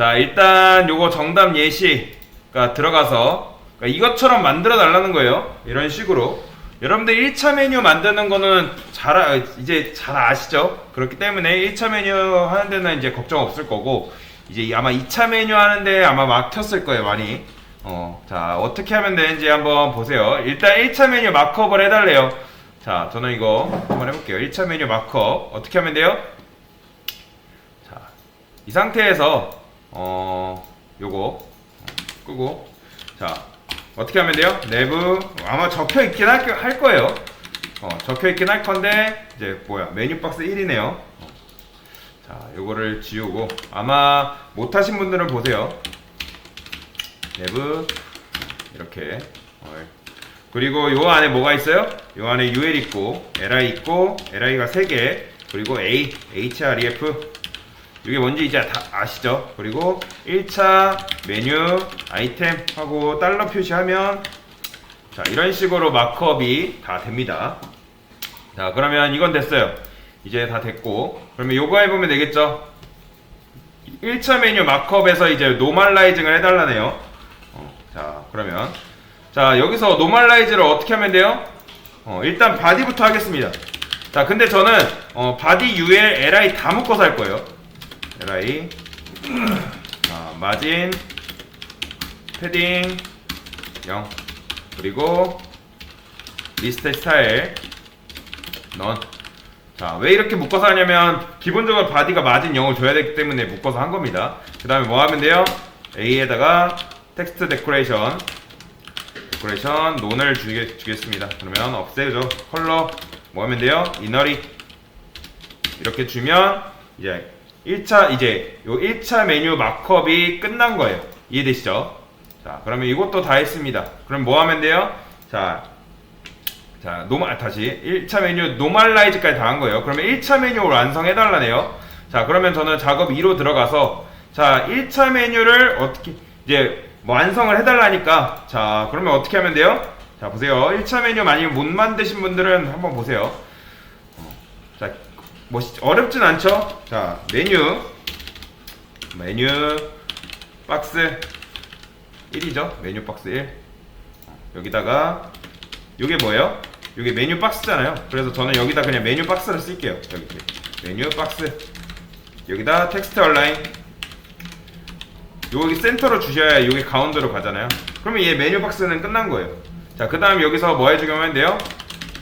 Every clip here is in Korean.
자, 일단 요거 정답 예시가 들어가서 그러니까 이것처럼 만들어 달라는 거예요. 이런 식으로. 여러분들 1차 메뉴 만드는 거는 이제 잘 아시죠? 그렇기 때문에 1차 메뉴 하는 데는 이제 걱정 없을 거고, 이제 아마 2차 메뉴 하는데 아마 막혔을 거예요, 많이. 자, 어떻게 하면 되는지 한번 보세요. 일단 1차 메뉴 마크업을 해달래요. 자, 저는 이거 한번 해볼게요. 1차 메뉴 마크업 어떻게 하면 돼요? 자, 이 상태에서 요거 끄고, 자, 어떻게 하면 돼요? 내부 아마 적혀 있긴 할 거예요. 적혀 있긴 할 건데 이제 메뉴 박스 1이네요. 자, 요거를 지우고, 아마 못하신 분들은 보세요. 내부 이렇게. 그리고 요 안에 뭐가 있어요? 요 안에 UL 있고 LI 있고, LI가 3개, 그리고 A, HREF. 이게 뭔지 이제 다 아시죠? 그리고 1차 메뉴 아이템 하고 달러 표시하면, 자, 이런 식으로 마크업이 다 됩니다. 자, 그러면 이건 됐어요. 이제 다 됐고, 그러면 요거 해보면 되겠죠? 1차 메뉴 마크업에서 이제 노멀라이징을 해달라네요. 자, 그러면 자, 여기서 노멀라이즈를 어떻게 하면 돼요? 일단 바디부터 하겠습니다. 자, 근데 저는 바디, UL, LI 다 묶어서 할 거예요. LI, 자, 마진, 패딩 0, 그리고 리스트 스타일 넌. 자, 왜 이렇게 묶어서 하냐면 기본적으로 바디가 마진 0을 줘야 되기 때문에 묶어서 한 겁니다. 그 다음에 뭐 하면 돼요? A에다가 텍스트 데코레이션 논을 주겠습니다. 그러면 없애죠. 컬러 뭐 하면 돼요? 이너리 이렇게 주면 이제 요 1차 메뉴 마크업이 끝난 거예요. 이해되시죠? 자, 그러면 이것도 다 했습니다. 그럼 뭐 하면 돼요? 자, 다시 1차 메뉴 노멀라이즈까지 다 한 거예요. 그러면 1차 메뉴를 완성해 달라네요. 자, 그러면 저는 작업 2로 들어가서, 자, 1차 메뉴를 어떻게 이제 완성을 해달라니까, 자, 그러면 어떻게 하면 돼요? 자, 보세요. 1차 메뉴 만약에 못 만드신 분들은 한번 보세요. 자, 뭐 어렵진 않죠? 자, 메뉴 박스 1이죠. 메뉴 박스 1. 여기다가 요게 뭐예요? 요게 메뉴 박스잖아요. 그래서 저는 여기다 그냥 메뉴 박스를 쓸게요. 여기 메뉴 박스, 여기다 텍스트 얼라인, 여기 센터로 주셔야 여기 가운데로 가잖아요. 그러면 얘 메뉴 박스는 끝난 거예요. 자, 그 다음 여기서 뭐 해주면 돼요?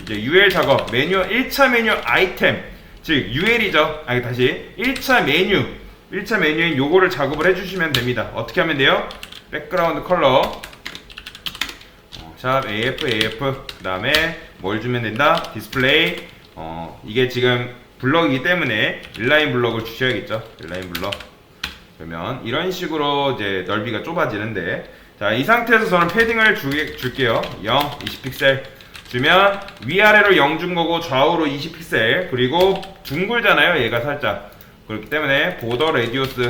이제 UL 작업, 메뉴 1차 메뉴 아이템, 즉 UL이죠. 다시 1차 메뉴인 요거를 작업을 해주시면 됩니다. 어떻게 하면 돼요? 백그라운드 컬러 샵 AF 그 다음에 뭘 주면 된다? 디스플레이. 이게 지금 블럭이기 때문에 인라인 블럭을 주셔야겠죠. 인라인 블럭. 그러면 이런 식으로 이제 넓이가 좁아지는데, 자, 이 상태에서 저는 패딩을 줄게요. 0, 20픽셀 주면 위아래로 0 준 거고 좌우로 20픽셀, 그리고 둥글잖아요, 얘가 살짝. 그렇기 때문에 보더 레디우스를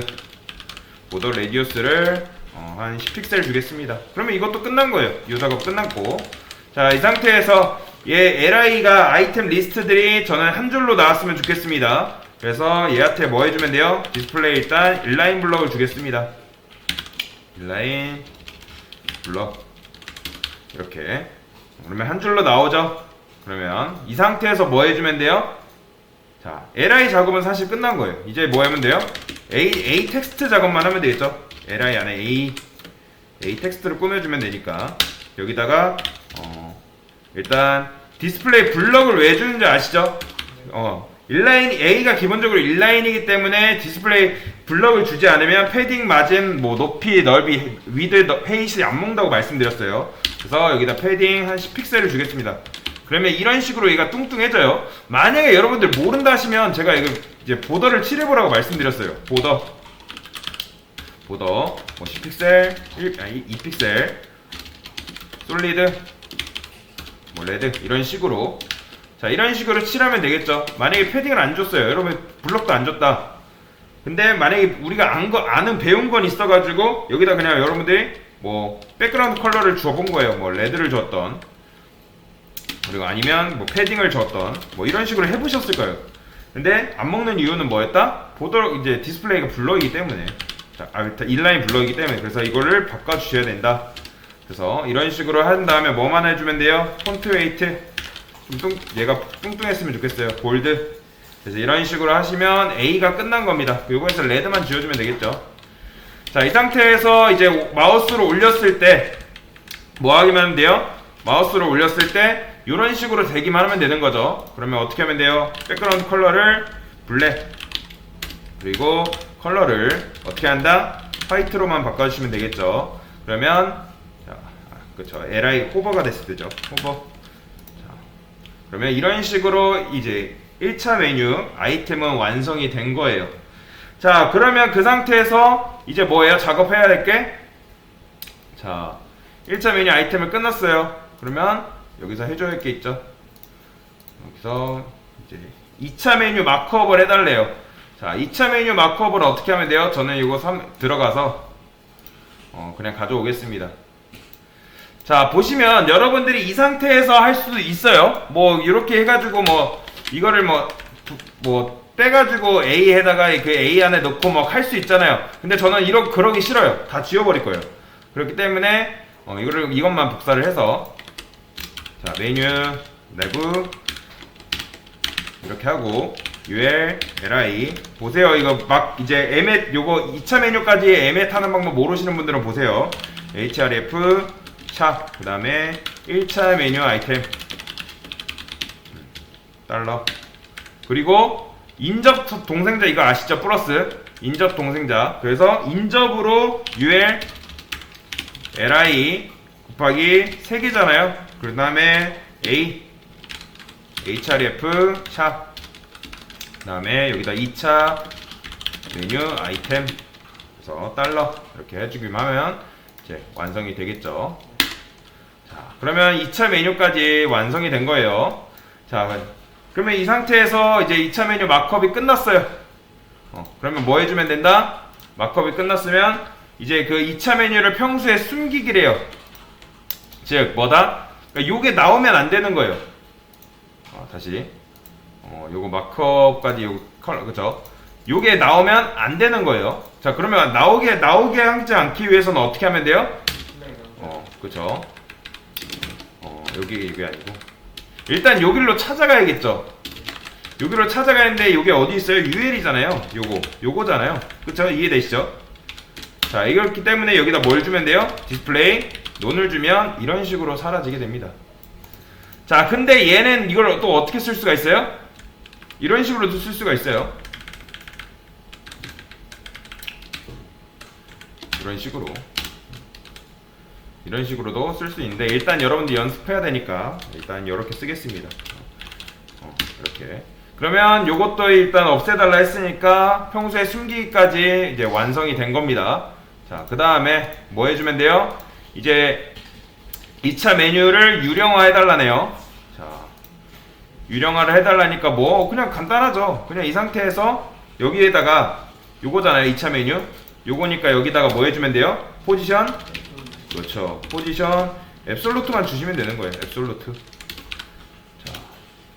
한 10픽셀 주겠습니다. 그러면 이것도 끝난 거예요. 이 작업 끝났고, 자, 이 상태에서 얘 LI가 아이템 리스트들이 저는 한 줄로 나왔으면 좋겠습니다. 그래서 얘한테 뭐 해주면 돼요? 디스플레이 일단 인라인 블럭을 주겠습니다. 인라인 블럭 이렇게. 그러면 한 줄로 나오죠. 그러면 이 상태에서 뭐 해주면 돼요? 자, LI 작업은 사실 끝난 거예요. 이제 뭐 하면 돼요? A 텍스트 작업만 하면 되겠죠. LI 안에 A 텍스트를 꾸며주면 되니까 여기다가 일단 디스플레이 블럭을 왜 주는지 아시죠? 인라인 A가 기본적으로 인라인이기 때문에 디스플레이 블럭을 주지 않으면 패딩, 마진, 뭐 높이, 넓이, 위드, 헤이시 안 먹는다고 말씀드렸어요. 그래서 여기다 패딩 한 10픽셀을 주겠습니다. 그러면 이런 식으로 얘가 뚱뚱해져요. 만약에 여러분들 모른다 하시면 제가 이제 보더를 칠해보라고 말씀드렸어요. 보더 뭐 10픽셀, 2픽셀, 솔리드, 뭐 레드 이런 식으로. 자, 이런 식으로 칠하면 되겠죠. 만약에 패딩을 안 줬어요. 여러분 블럭도 안 줬다. 근데 만약에 우리가 배운 건 있어가지고 여기다 그냥 여러분들이 뭐 백그라운드 컬러를 줘본 거예요. 뭐 레드를 줬던, 그리고 아니면 뭐 패딩을 줬던, 뭐 이런 식으로 해보셨을 거예요. 근데 안 먹는 이유는 뭐였다? 보더 이제 디스플레이가 블럭이기 때문에. 자, 인라인 블럭이기 때문에 그래서 이거를 바꿔주셔야 된다. 그래서 이런 식으로 한 다음에 뭐만 해주면 돼요? 폰트 웨이트 얘가 뚱뚱했으면 좋겠어요. 볼드. 그래서 이런 식으로 하시면 A가 끝난 겁니다. 요거에서 레드만 지워주면 되겠죠. 자, 이 상태에서 이제 마우스로 올렸을 때 뭐 하기만 하면 돼요? 마우스로 올렸을 때 이런 식으로 되기만 하면 되는 거죠. 그러면 어떻게 하면 돼요? 백그라운드 컬러를 블랙, 그리고 컬러를 어떻게 한다? 화이트로만 바꿔주시면 되겠죠. 그러면 자, 그쵸, LI 호버가 됐을 때죠. 호버. 자, 그러면 이런 식으로 이제 1차 메뉴 아이템은 완성이 된 거예요. 자, 그러면 그 상태에서 이제 뭐예요? 작업해야 될 게? 자, 1차 메뉴 아이템을 끝났어요. 그러면 여기서 해줘야 할 게 있죠. 여기서 이제 2차 메뉴 마크업을 해달래요. 자, 2차 메뉴 마크업을 어떻게 하면 돼요? 저는 이거 들어가서 그냥 가져오겠습니다. 자, 보시면 여러분들이 이 상태에서 할 수도 있어요. 뭐 이렇게 해가지고 뭐 이거를 뭐 빼가지고 A에다가 그 A 안에 넣고 막 할 수 있잖아요. 근데 저는 그러기 싫어요. 다 지워버릴 거예요. 그렇기 때문에 이것만 복사를 해서 자, 메뉴 내부 이렇게 하고 UL LI 보세요. 이거 막 이제 에멧 요거 2차 메뉴까지 에멧 하는 방법 모르시는 분들은 보세요. href 샵 그 다음에 1차 메뉴 아이템 달러 그리고 인접 동생자 이거 아시죠? 플러스 인접 동생자. 그래서 인접으로 UL LI 곱하기 3개잖아요. 그 다음에 A href 샵 그 다음에 여기다 2차 메뉴 아이템 그래서 달러 이렇게 해주기만 하면 이제 완성이 되겠죠. 자, 그러면 2차 메뉴까지 완성이 된 거예요. 자, 그러면 이 상태에서 이제 2차 메뉴 마크업이 끝났어요. 그러면 뭐 해주면 된다? 마크업이 끝났으면 이제 그 2차 메뉴를 평소에 숨기기래요. 즉 뭐다? 그러니까 요게 나오면 안 되는 거예요. 다시 요거 마크업까지 요 컬러 그죠? 요게 나오면 안 되는 거예요. 자, 그러면 나오게 하지 않기 위해서는 어떻게 하면 돼요? 그죠? 이게 아니고 일단 여기로 찾아가야겠죠. 여기로 찾아가는데 요게 어디 있어요? UL이잖아요. 요거잖아요. 그쵸? 이해되시죠? 자, 이렇기 때문에 여기다 뭘 주면 돼요? 디스플레이 논을 주면 이런 식으로 사라지게 됩니다. 자, 근데 얘는 이걸 또 어떻게 쓸 수가 있어요? 이런 식으로도 쓸 수가 있어요. 이런 식으로도 쓸 수 있는데 일단 여러분들 연습해야 되니까 일단 이렇게 쓰겠습니다. 이렇게. 그러면 요것도 일단 없애달라 했으니까 평소에 숨기기까지 이제 완성이 된 겁니다. 자, 그 다음에 뭐 해주면 돼요? 이제 2차 메뉴를 유령화 해달라네요. 자, 유령화를 해달라니까 뭐 그냥 간단하죠. 그냥 이 상태에서 여기에다가 요거잖아요. 2차 메뉴 요거니까 여기다가 뭐 해주면 돼요? 포지션 그렇죠. 포지션 앱솔루트만 주시면 되는 거예요. 앱솔루트. 자,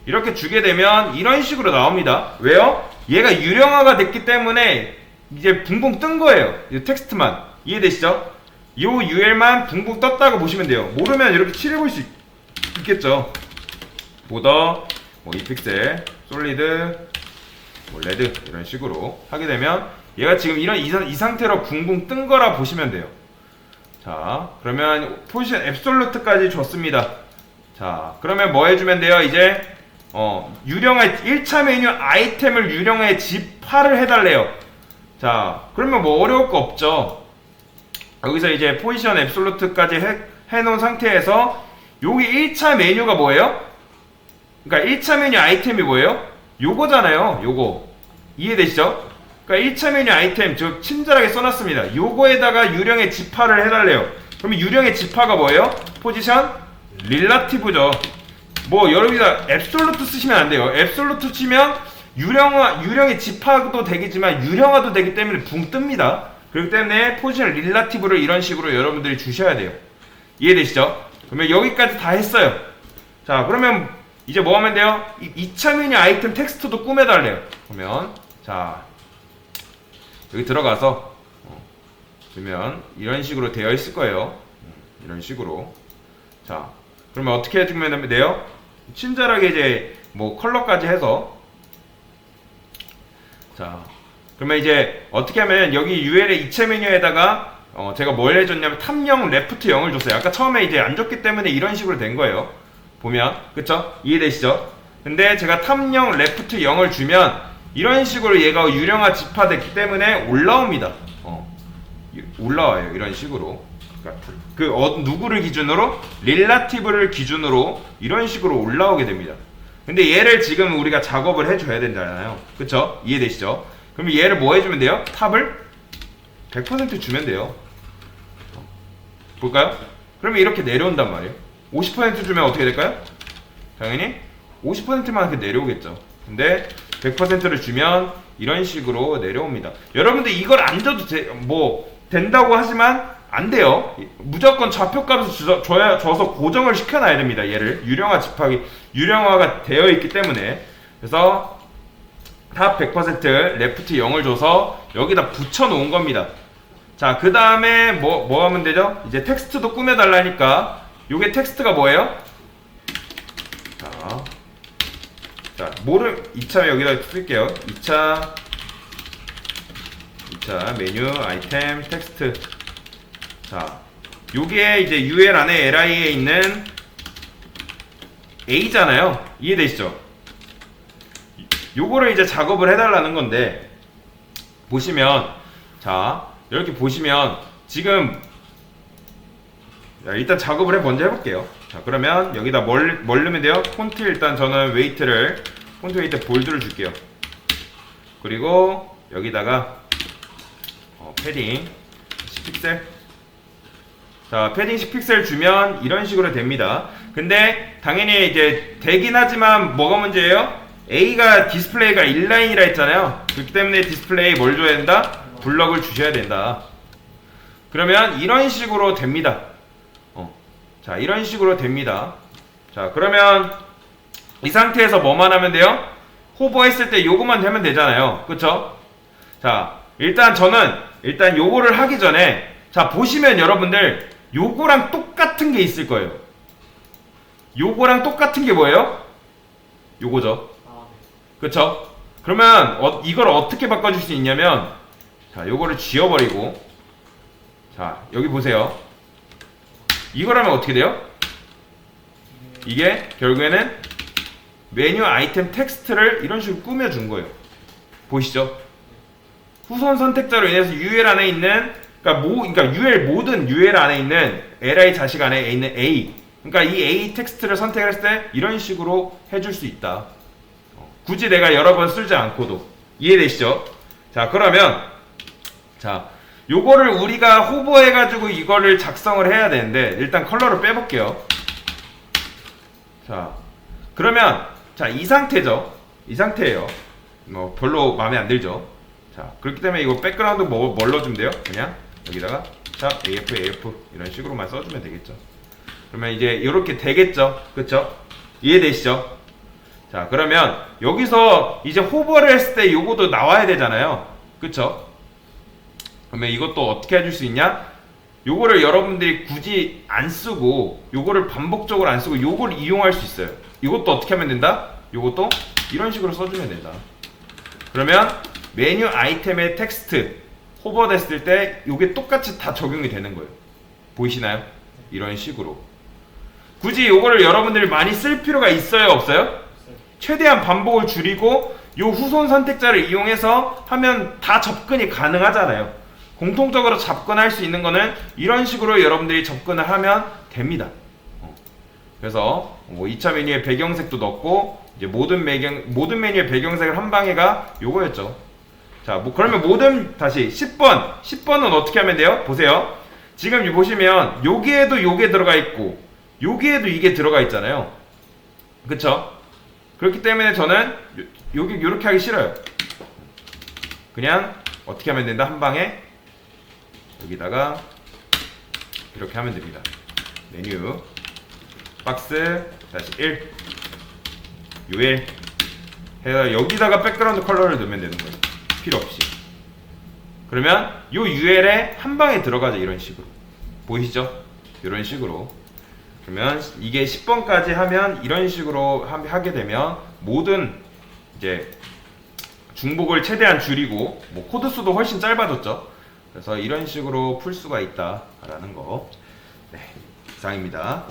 이렇게 주게 되면 이런 식으로 나옵니다. 왜요? 얘가 유령화가 됐기 때문에 이제 붕붕 뜬 거예요. 이 텍스트만. 이해되시죠? 요 UL만 붕붕 떴다고 보시면 돼요. 모르면 이렇게 칠해볼 수 있겠죠. 보더, 뭐 이픽셀, 솔리드, 뭐 레드 이런 식으로 하게 되면 얘가 지금 이 상태로 붕붕 뜬 거라 보시면 돼요. 자, 그러면 포지션 앱솔루트까지 줬습니다. 자, 그러면 뭐 해주면 돼요? 이제 유령화 1차 메뉴 아이템을 유령화에 집화를 해달래요. 자, 그러면 뭐 어려울 거 없죠. 여기서 이제 포지션 앱솔루트까지 해놓은 상태에서 여기 1차 메뉴가 뭐예요? 그러니까 1차 메뉴 아이템이 뭐예요? 요거잖아요. 요거 이해되시죠? 그러니까 1차 메뉴 아이템 저 친절하게 써놨습니다. 요거에다가 유령의 집화를 해달래요. 그러면 유령의 집화가 뭐예요? 포지션 릴라티브죠. 뭐 여러분들 앱솔루트 쓰시면 안 돼요. 앱솔루트 치면 유령의 집화도 되겠지만 유령화도 되기 때문에 붕 뜹니다. 그렇기 때문에 포지션 릴라티브를 이런 식으로 여러분들이 주셔야 돼요. 이해되시죠? 그러면 여기까지 다 했어요. 자, 그러면 이제 뭐 하면 돼요? 2차 메뉴 아이템 텍스트도 꾸며달래요. 그러면 자, 여기 들어가서 그러면 이런 식으로 되어 있을 거예요. 이런 식으로. 자, 그러면 어떻게 해주면 돼요? 친절하게 이제 뭐 컬러까지 해서. 자, 그러면 이제 어떻게 하면 여기 UL의 이체 메뉴에다가 제가 뭘 해줬냐면 탑0 레프트 0을 줬어요. 아까 처음에 이제 안 줬기 때문에 이런 식으로 된 거예요. 보면 그쵸? 이해되시죠? 근데 제가 탑0 레프트 0을 주면 이런 식으로 얘가 유령화 집화됐기 때문에 올라옵니다. 올라와요. 이런 식으로. 누구를 기준으로? 릴라티브를 기준으로 이런 식으로 올라오게 됩니다. 근데 얘를 지금 우리가 작업을 해줘야 된잖아요. 그쵸? 이해되시죠? 그럼 얘를 뭐 해주면 돼요? 탑을 100% 주면 돼요. 볼까요? 그러면 이렇게 내려온단 말이에요. 50% 주면 어떻게 될까요? 당연히 50%만 이렇게 내려오겠죠. 근데 100%를 주면 이런 식으로 내려옵니다. 여러분들 이걸 안 줘도 된다고 하지만 안 돼요. 무조건 좌표값을 줘서 고정을 시켜놔야 됩니다. 얘를 유령화가 되어 있기 때문에. 그래서 탑 100% 레프트 0을 줘서 여기다 붙여 놓은 겁니다. 자, 그 다음에 뭐 하면 되죠? 이제 텍스트도 꾸며달라니까 요게 텍스트가 뭐예요? 자, 2차 여기다 쓸게요. 2차 메뉴 아이템 텍스트. 자, 요게 이제 UL 안에 LI에 있는 A잖아요. 이해되시죠? 요거를 이제 작업을 해달라는 건데, 보시면, 자, 이렇게 보시면, 지금, 일단 작업을 먼저 해볼게요. 자, 그러면 여기다 뭘 넣으면 돼요? 폰트 일단 저는 폰트 웨이트 볼드를 줄게요. 그리고 여기다가, 패딩 10픽셀. 자, 패딩 10픽셀 주면 이런 식으로 됩니다. 근데 당연히 이제 되긴 하지만 뭐가 문제예요? A가 디스플레이가 인라인이라 했잖아요. 그렇기 때문에 디스플레이 뭘 줘야 된다? 블럭을 주셔야 된다. 그러면 이런 식으로 됩니다. 자, 이런 식으로 됩니다. 자, 그러면 이 상태에서 뭐만 하면 돼요? 호버했을 때 요거만 되면 되잖아요. 그쵸? 자, 저는 요거를 하기 전에, 자, 보시면 여러분들 요거랑 똑같은 게 있을 거예요. 요거랑 똑같은 게 뭐예요? 요거죠. 그쵸? 그러면 이걸 어떻게 바꿔줄 수 있냐면, 자, 요거를 지워버리고, 자, 여기 보세요. 이걸 하면 어떻게 돼요? 이게 결국에는 메뉴 아이템 텍스트를 이런 식으로 꾸며준 거예요. 보이시죠? 후손 선택자로 인해서 UL 안에 있는, 그러니까 모든 UL 안에 있는 LI 자식 안에 있는 A, 그러니까 이 A 텍스트를 선택했을 때 이런 식으로 해줄 수 있다. 굳이 내가 여러 번 쓰지 않고도. 이해되시죠? 자, 그러면, 자, 요거를 우리가 호버해가지고 이거를 작성을 해야 되는데, 일단 컬러를 빼볼게요. 자, 그러면, 자, 이 상태죠. 이 상태예요. 별로 마음에 안 들죠. 자, 그렇기 때문에 이거 백그라운드 뭘 넣어주면 돼요? 그냥 여기다가 샵 AF 이런 식으로만 써주면 되겠죠. 그러면 이제 이렇게 되겠죠. 그쵸? 이해되시죠? 자, 그러면 여기서 이제 호버를 했을 때 요거도 나와야 되잖아요. 그쵸? 그러면 이것도 어떻게 해줄 수 있냐? 요거를 여러분들이 굳이 안 쓰고, 요거를 반복적으로 안 쓰고 요걸 이용할 수 있어요. 이것도 어떻게 하면 된다? 요것도 이런 식으로 써주면 된다. 그러면 메뉴 아이템의 텍스트 호버 됐을 때 요게 똑같이 다 적용이 되는 거예요. 보이시나요? 이런 식으로. 굳이 요거를 여러분들이 많이 쓸 필요가 있어요? 없어요? 최대한 반복을 줄이고 요 후손 선택자를 이용해서 하면 다 접근이 가능하잖아요. 공통적으로 접근할 수 있는 거는 이런 식으로 여러분들이 접근을 하면 됩니다. 그래서 2차 메뉴에 배경색도 넣고, 이제 모든 메뉴의 배경색을 한 방에가 요거였죠. 자, 그러면 다시 10번은 어떻게 하면 돼요? 보세요. 지금 보시면 여기에도 요게 들어가 있고 여기에도 이게 들어가 있잖아요. 그쵸? 그렇기 때문에 저는 요렇게 하기 싫어요. 그냥 어떻게 하면 된다? 한 방에 여기다가 이렇게 하면 됩니다. 메뉴 박스 다시 1 UL 해서 여기다가 백그라운드 컬러를 넣으면 되는 거예요. 필요 없이. 그러면 요 UL에 한 방에 들어가자 이런 식으로 보이시죠? 이런 식으로 그러면 이게 10번까지 하면 이런 식으로 하게 되면 모든 이제 중복을 최대한 줄이고 뭐 코드 수도 훨씬 짧아졌죠. 그래서 이런 식으로 풀 수가 있다라는 거. 네, 이상입니다.